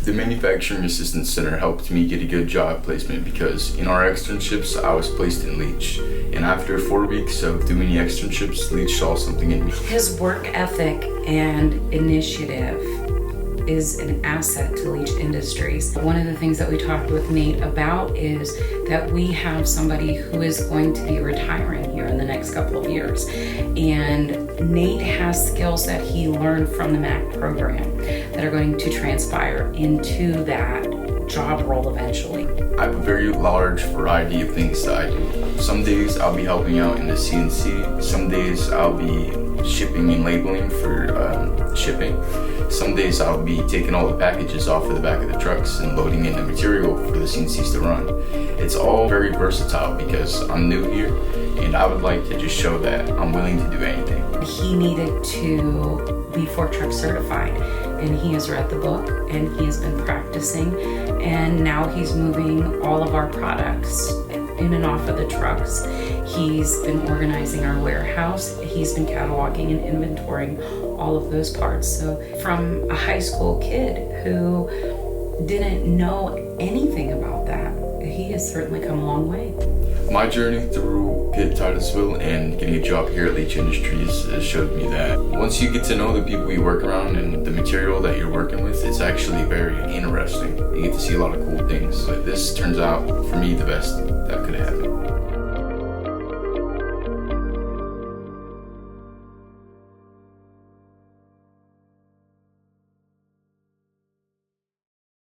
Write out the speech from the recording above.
The Manufacturing Assistance Center helped me get a good job placement because in our externships, I was placed in Leech. And after 4 weeks of doing the externships, Leech saw something in me. His work ethic and initiative is an asset to Leech Industries. One of the things that we talked with Nate about is that we have somebody who is going to be retiring here in the next couple of years. And Nate has skills that he learned from the MAC program that are going to transpire into that job role eventually. I have a very large variety of things that I do. Some days I'll be helping out in the CNC. Some days I'll be shipping and labeling for shipping. Some days I'll be taking all the packages off of the back of the trucks and loading in the material for the CNCs to run. It's all very versatile because I'm new here and I would like to just show that I'm willing to do anything. He needed to be fork truck certified, and he has read the book and he has been practicing, and now he's moving all of our products in and off of the trucks. He's been organizing our warehouse. He's been cataloging and inventorying all of those parts. So from a high school kid who didn't know anything about that, he has certainly come a long way. My journey through Pitt-Titusville and getting a job here at Leech Industries has showed me that once you get to know the people you work around and the material that you're working with, it's actually very interesting. You get to see a lot of cool things. But this turns out, for me, the best that could happen.